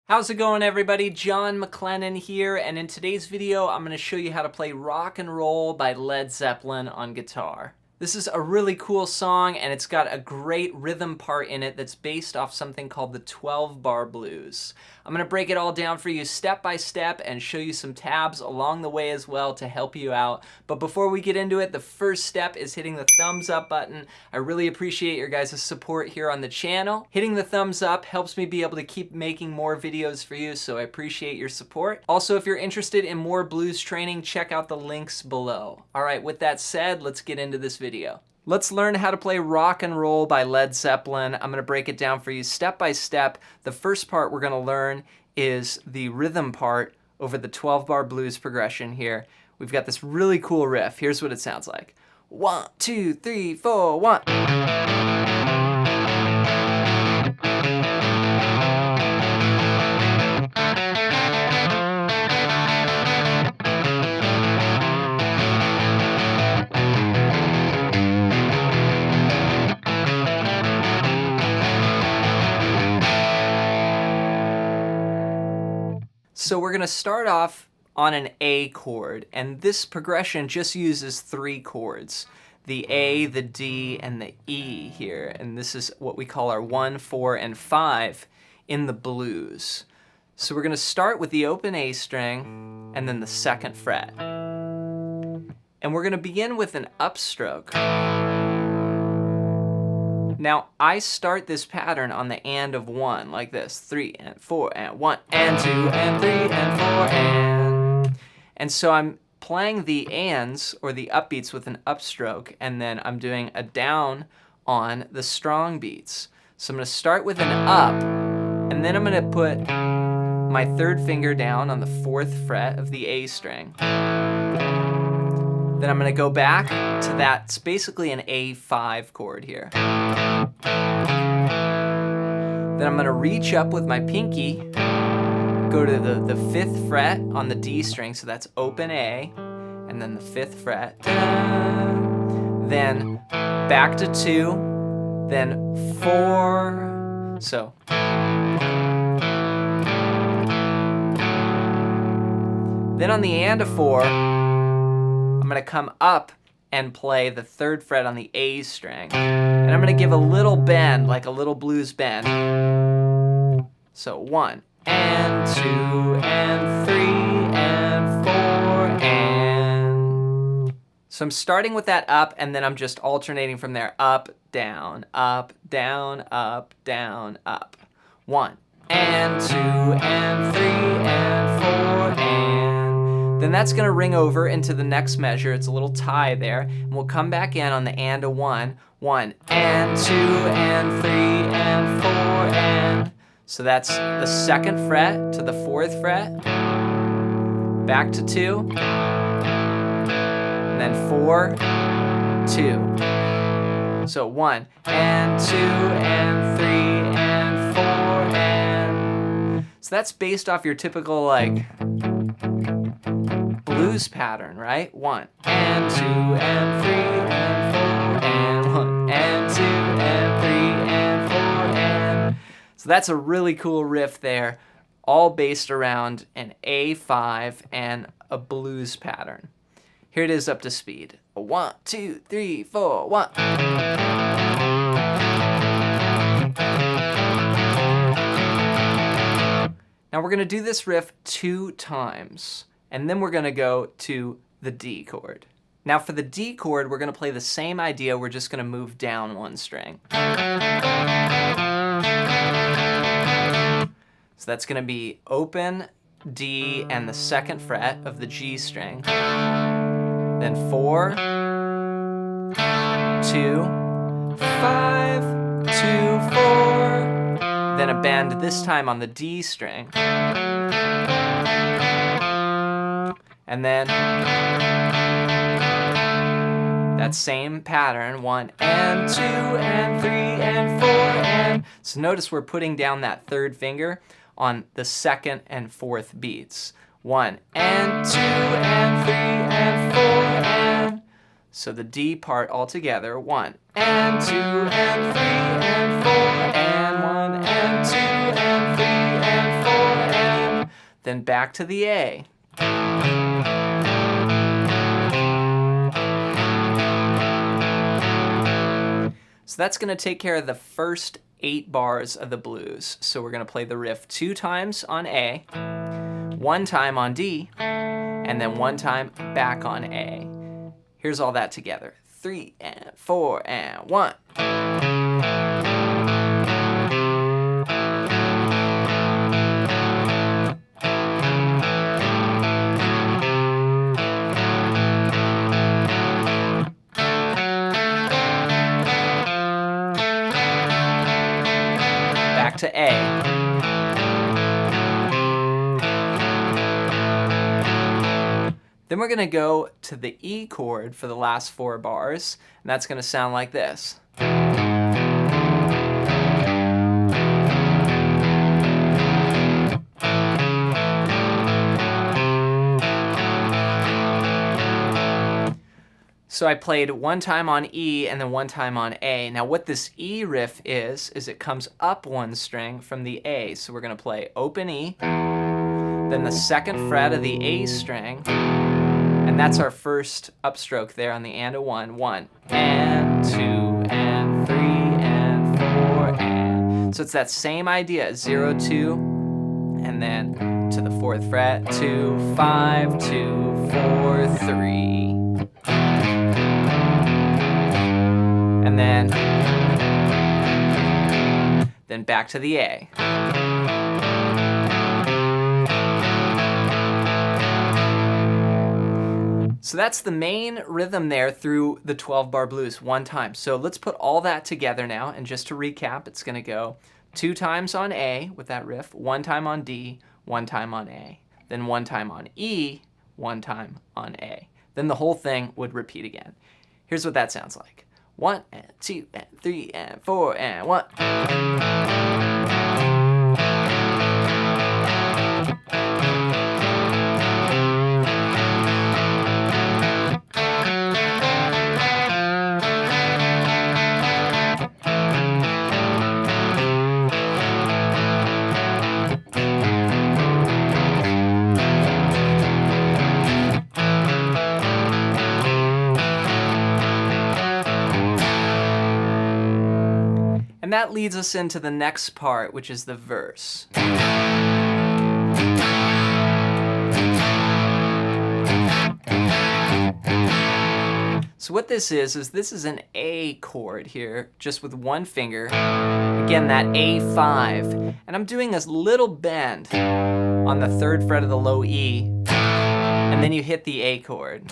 How's it going, everybody? Jon MacLennan here, and in today's video I'm going to show you how to play Rock and Roll by Led Zeppelin on guitar. This is a really cool song, and it's got a great rhythm part in it that's based off something called the 12-bar blues. I'm going to break it all down for you step by step and show you some tabs along the way as well to help you out. But before we get into it, the first step is hitting the thumbs up button. I really appreciate your guys' support here on the channel. Hitting the thumbs up helps me be able to keep making more videos for you, so I appreciate your support. Also, if you're interested in more blues training, check out the links below. All right, with that said, let's get into this video. Let's learn how to play Rock and Roll by Led Zeppelin. I'm going to break it down for you step by step. The first part we're going to learn is the rhythm part over the 12-bar blues progression here. We've got this really cool riff. Here's what it sounds like. 1, 2, 3, 4, 1. So we're going to start off on an A chord, and this progression just uses 3 chords. The A, the D, and the E here, and this is what we call our 1, 4, and 5 in the blues. So we're going to start with the open A string and then the 2nd fret. And we're going to begin with an upstroke. Now, I start this pattern on the and of 1, like this. 3 and 4 and 1 and 2 and 3 and 4 and. And so I'm playing the ands, or the upbeats, with an upstroke, and then I'm doing a down on the strong beats. So I'm going to start with an up, and then I'm going to put my 3rd finger down on the 4th fret of the A string. Then I'm going to go back to that. It's basically an A5 chord here. Then I'm going to reach up with my pinky, go to the 5th fret on the D string, so that's open A, and then the 5th fret. Then back to 2, then 4. So. Then on the and of 4, I'm going to come up and play the 3rd fret on the A string. And I'm going to give a little bend, like a little blues bend. So 1 and 2 and 3 and 4 and. So I'm starting with that up, and then I'm just alternating from there. Up, down, up, down, up, down, up. 1 and 2 and 3 and 4 and. Then that's going to ring over into the next measure. It's a little tie there. And we'll come back in on the and of 1. 1 and 2 and 3 and 4 and. So that's the 2nd fret to the 4th fret. Back to 2. And then 4, 2. So 1 and 2 and 3 and 4 and. So that's based off your typical, like, blues pattern, right? 1 and 2 and 3 and 4 and 1 and 2 and 3 and 4 and. So that's a really cool riff there, all based around an A5 and a blues pattern. Here it is up to speed. 1, 2, 3, 4, 1. Now we're going to do this riff 2 times. And then we're going to go to the D chord. Now for the D chord, we're going to play the same idea. We're just going to move down 1 string. So that's going to be open D and the 2nd fret of the G string. Then 4, 2, 5, 2, 4. Then a bend, this time on the D string. And then that same pattern, 1 and 2 and 3 and 4 and. So notice we're putting down that 3rd finger on the 2nd and 4th beats. 1 and 2 and 3 and 4 and. So the D part all together, 1 and 2 and 3 and 4 and 1 and 2 and 3 and 4 then back to the A. So that's going to take care of the first 8 bars of the blues. So we're going to play the riff 2 times on A, 1 time on D, and then 1 time back on A. Here's all that together. 3 and 4 and 1. Back to A. Then we're going to go to the E chord for the last 4 bars, and that's going to sound like this. So I played 1 time on E and then 1 time on A. Now what this E riff is it comes up 1 string from the A. So we're going to play open E, then the 2nd fret of the A string, and that's our first upstroke there on the and a 1. 1 and 2 and 3 and 4 and. So it's that same idea, 0, 2, and then to the 4th fret, 2, 5, 2, 4, 3. And then back to the A. So that's the main rhythm there through the 12-bar blues 1 time. So let's put all that together now, and just to recap, it's going to go 2 times on A with that riff, 1 time on D, 1 time on A, then 1 time on E, 1 time on A. Then the whole thing would repeat again. Here's what that sounds like. 1 and 2 and 3 and 4 and 1. And that leads us into the next part, which is the verse. So what this is this is an A chord here, just with 1 finger. Again, that A5. And I'm doing this little bend on the 3rd fret of the low E, and then you hit the A chord.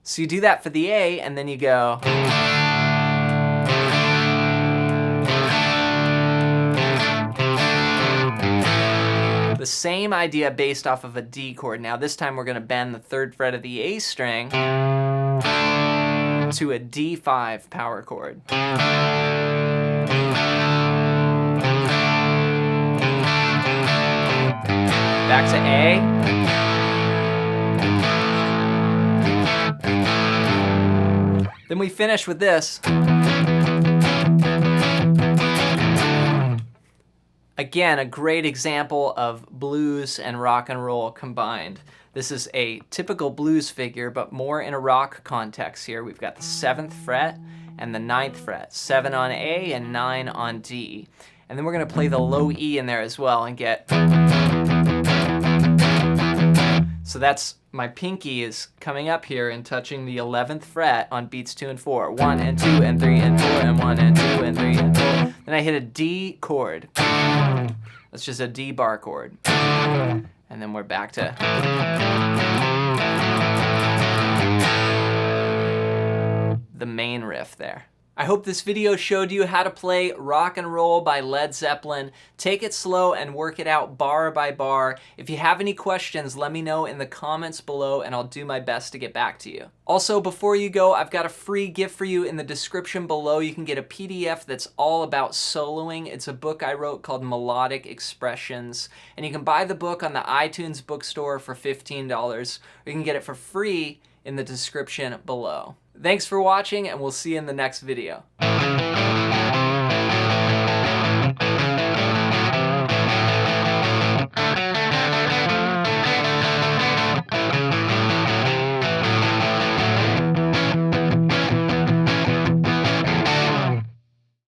So you do that for the A, and then you go. The same idea based off of a D chord. Now this time we're going to bend the 3rd fret of the A string to a D5 power chord. Back to A. Then we finish with this. Again, a great example of blues and rock and roll combined. This is a typical blues figure, but more in a rock context here. We've got the 7th fret and the 9th fret, 7 on A and 9 on D. And then we're going to play the low E in there as well and get. So that's, my pinky is coming up here and touching the 11th fret on beats 2 and 4. 1 and 2 and 3 and 4 and 1 and 2 and 3 and 4. Then I hit a D chord. That's just a D bar chord. And then we're back to. The main riff there. I hope this video showed you how to play Rock and Roll by Led Zeppelin. Take it slow and work it out bar by bar. If you have any questions, let me know in the comments below and I'll do my best to get back to you. Also, before you go, I've got a free gift for you in the description below. You can get a PDF that's all about soloing. It's a book I wrote called Melodic Expressions, and you can buy the book on the iTunes bookstore for $15, or you can get it for free in the description below. Thanks for watching, and we'll see you in the next video.